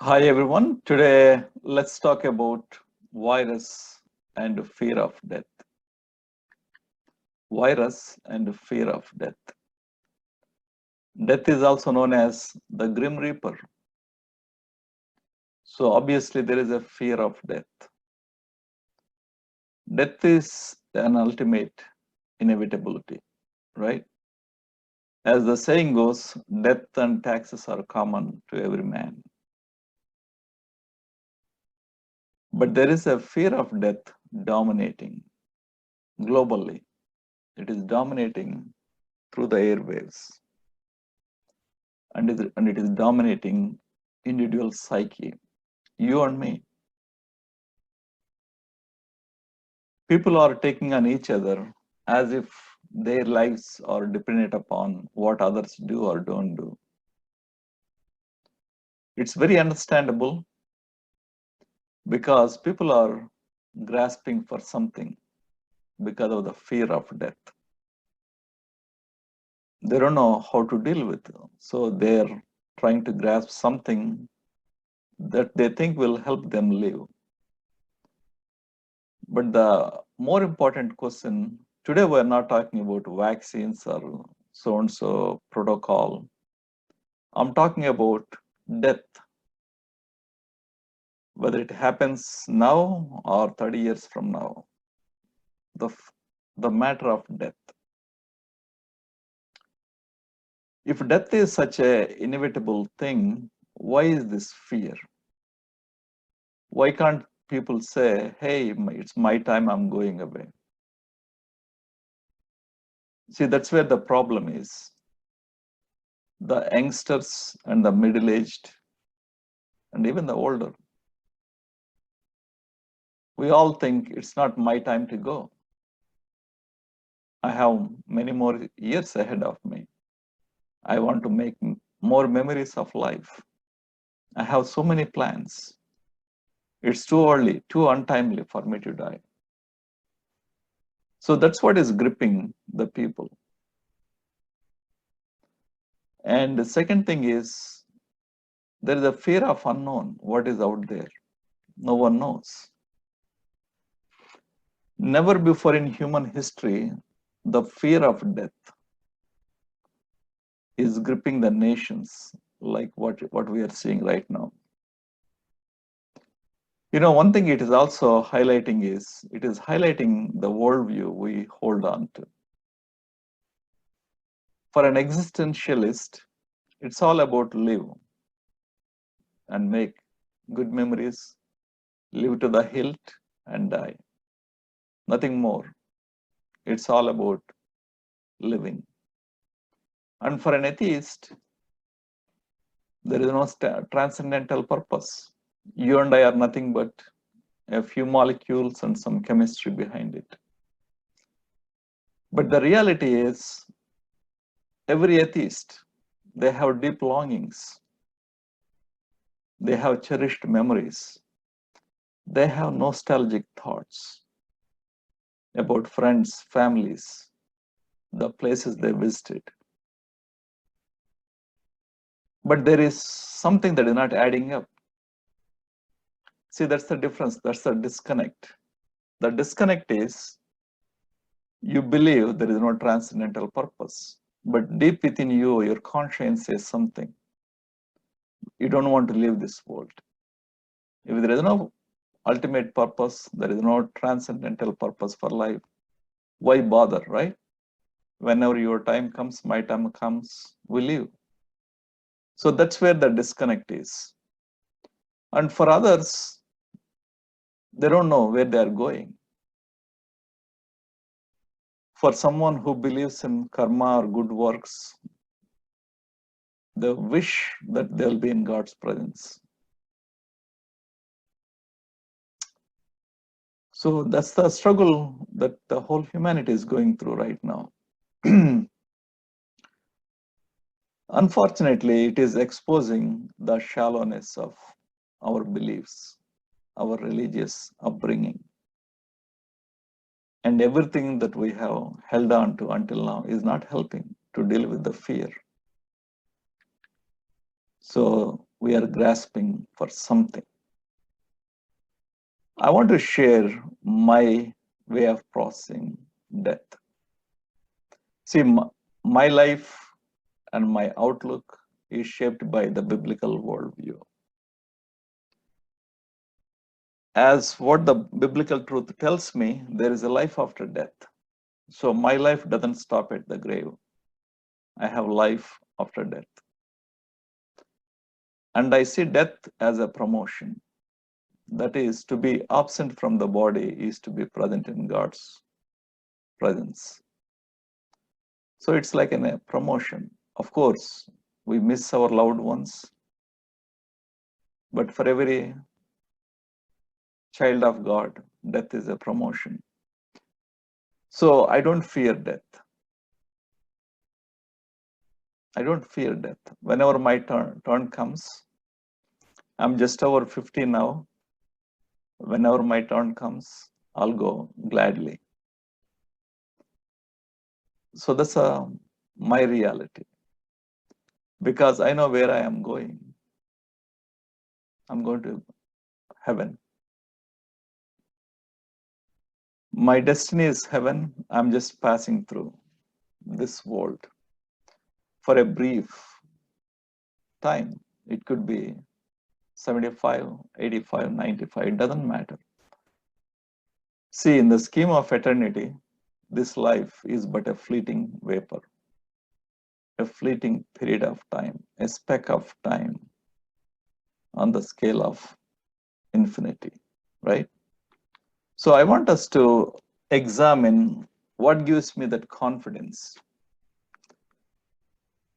Hi everyone. Today let's talk about virus and fear of death. Virus and fear of death. Death is also known as the Grim Reaper. So obviously there is a fear of death. Death is an ultimate inevitability, right? As the saying goes, death and taxes are common to every man. But there is a fear of death dominating globally. It is dominating through the airwaves. And it is dominating individual psyche, you and me. People are taking on each other as if their lives are dependent upon what others do or don't do. It's very understandable because people are grasping for something because of the fear of death. They don't know how to deal with it. So they're trying to grasp something that they think will help them live. But the more important question today, we're not talking about vaccines or so and so protocol. I'm talking about death, whether it happens now or 30 years from now. The matter of death. If death is such a inevitable thing, why is this fear? Why can't people say, hey, it's my time, I'm going away? See, that's where the problem is. The youngsters and the middle-aged and even the older, we all think it's not my time to go. I have many more years ahead of me. I want to make more memories of life. I have so many plans. It's too early, too untimely for me to die. So that's what is gripping the people. And the second thing is there is a fear of unknown, what is out there. No one knows. Never before in human history, the fear of death is gripping the nations like what we are seeing right now. One thing it is also highlighting is it is highlighting the worldview we hold on to. For an existentialist, it's all about live and make good memories, live to the hilt and die. Nothing more. It's all about living. And for an atheist, there is no transcendental purpose. You and I are nothing but a few molecules and some chemistry behind it. But the reality is, every atheist, they have deep longings. They have cherished memories. They have nostalgic thoughts about friends, families, the places they visited. But there is something that is not adding up. See, that's the difference. That's the disconnect. The disconnect is you believe there is no transcendental purpose, but deep within you, your conscience says something. You don't want to leave this world. If there is no ultimate purpose, there is no transcendental purpose for life, why bother, right? Whenever your time comes, my time comes, we live. So that's where the disconnect is. And for others, they don't know where they are going. For someone who believes in karma or good works, they wish that they'll be in God's presence. So that's the struggle that the whole humanity is going through right now. Unfortunately, it is exposing the shallowness of our beliefs, our religious upbringing. And everything that we have held on to until now is not helping to deal with the fear. So we are grasping for something. I want to share my way of processing death. See, my life and my outlook is shaped by the biblical worldview. As what the biblical truth tells me, there is a life after death. So my life doesn't stop at the grave. I have life after death. And I see death as a promotion. That is, to be absent from the body is to be present in God's presence. So it's like a promotion. Of course, we miss our loved ones, but for every child of God, death is a promotion. So I don't fear death. I don't fear death. Whenever my turn comes, I'm just over 50 now. Whenever my turn comes, I'll go gladly. So that's my reality. Because I know where I am going. I'm going to heaven. My destiny is heaven. I'm just passing through this world for a brief time. It could be 75, 85, 95, it doesn't matter. See, in the scheme of eternity, this life is but a fleeting vapor, a fleeting period of time, a speck of time on the scale of infinity, right? So I want us to examine what gives me that confidence.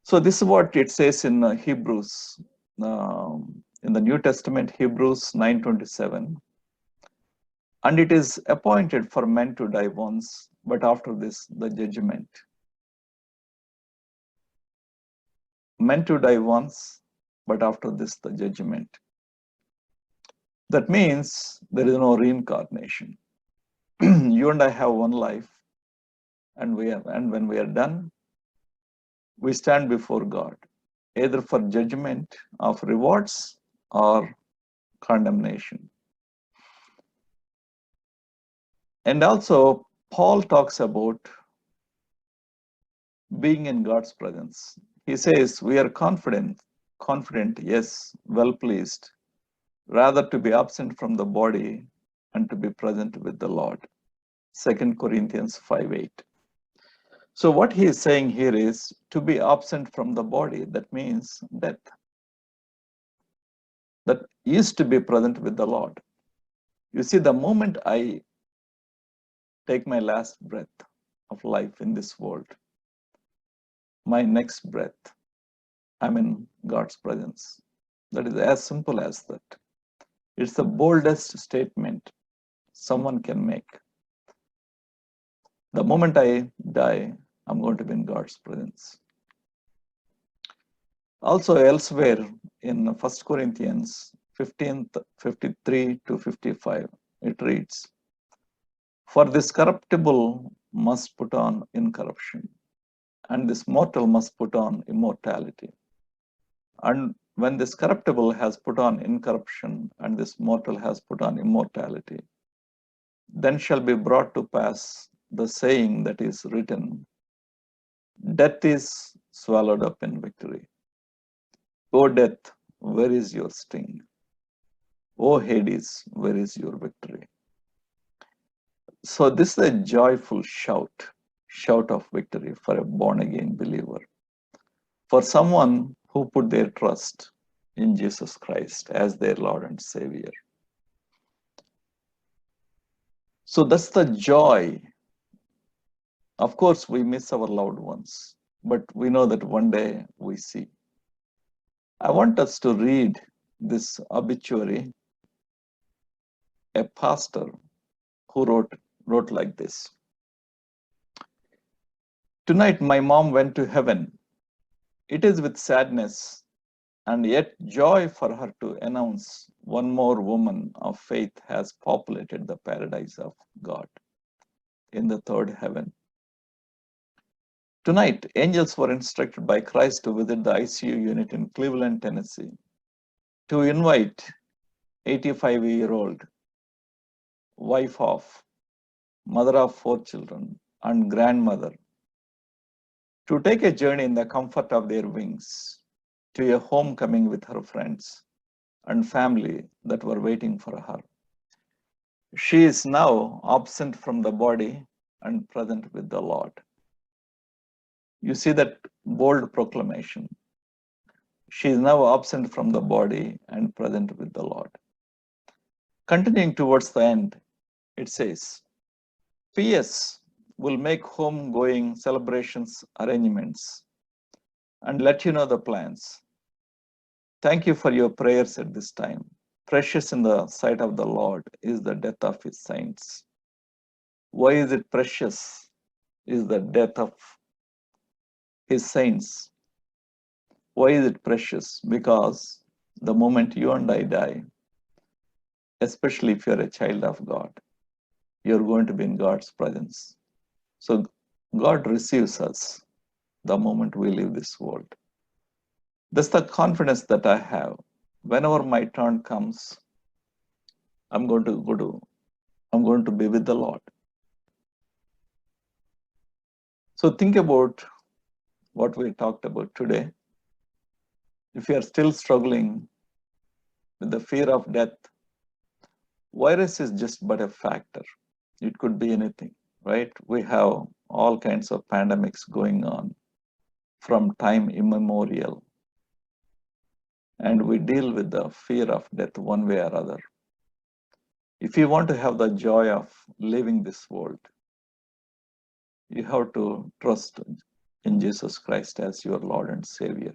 So this is what it says in Hebrews, in the New Testament, Hebrews 9:27. And it is appointed for men to die once, but after this, the judgment. Men to die once, but after this, the judgment. That means there is no reincarnation. You and I have one life, and when we are done, we stand before God, either for judgment of rewards or condemnation. And also, Paul talks about being in God's presence. He says, we are confident, yes, well pleased, rather to be absent from the body and to be present with the Lord. 2 Corinthians 5:8. So what he is saying here is to be absent from the body, that means death. That is to be present with the Lord. You see, the moment I take my last breath of life in this world, my next breath, I'm in God's presence. That is as simple as that. It's the boldest statement someone can make. The moment I die, I'm going to be in God's presence. Also, elsewhere in 1 Corinthians 15, 53 to 55, it reads, for this corruptible must put on incorruption, and this mortal must put on immortality. And when this corruptible has put on incorruption, and this mortal has put on immortality, then shall be brought to pass the saying that is written, death is swallowed up in victory. O death, where is your sting? O Hades, where is your victory? So this is a joyful shout of victory for a born-again believer, for someone who put their trust in Jesus Christ as their Lord and Savior. So that's the joy. Of course, we miss our loved ones, but we know that one day we see. I want us to read this obituary. A pastor who wrote like this. Tonight my mom went to heaven. It is with sadness and yet joy for her to announce one more woman of faith has populated the paradise of God in the third heaven. Tonight, angels were instructed by Christ to visit the ICU unit in Cleveland, Tennessee. to invite 85-year-old wife of, mother of 4 children, and grandmother to take a journey in the comfort of their wings to a homecoming with her friends and family that were waiting for her. She is now absent from the body and present with the Lord. You see that bold proclamation. She is now absent from the body and present with the Lord. Continuing towards the end, it says, P.S. will make home-going celebrations arrangements and let you know the plans. Thank you for your prayers at this time. Precious in the sight of the Lord is the death of his saints. Why is it precious? Is the death of his saints. Why is it precious? Because the moment you and I die, especially if you're a child of God, you're going to be in God's presence. So God receives us the moment we leave this world. That's the confidence that I have. Whenever my turn comes, I'm going to be with the Lord. So think about what we talked about today. If you are still struggling with the fear of death, virus is just but a factor. It could be anything, right? We have all kinds of pandemics going on from time immemorial, and we deal with the fear of death one way or other. If you want to have the joy of living this world, you have to trust in Jesus Christ as your Lord and Savior.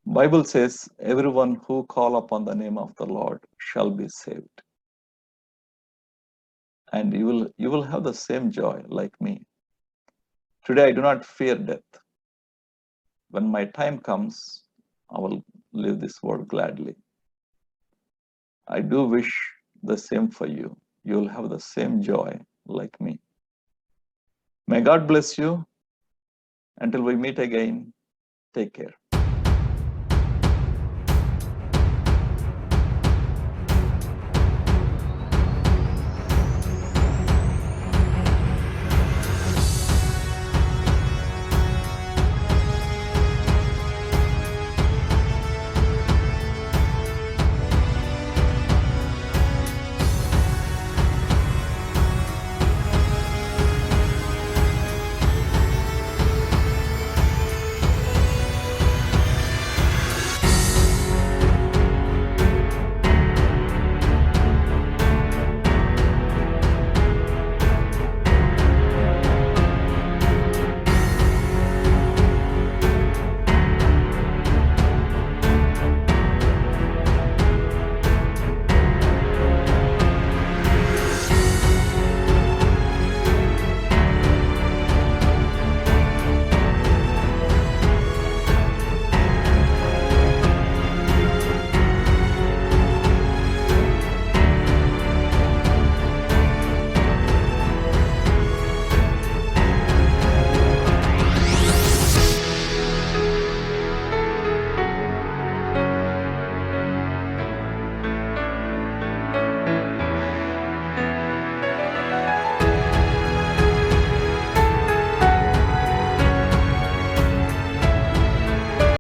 Bible says, everyone who call upon the name of the Lord shall be saved. And you will have the same joy like me. Today I do not fear death. When my time comes, I will leave this world gladly. I do wish the same for you. You will have the same joy like me. May God bless you. Until we meet again, take care.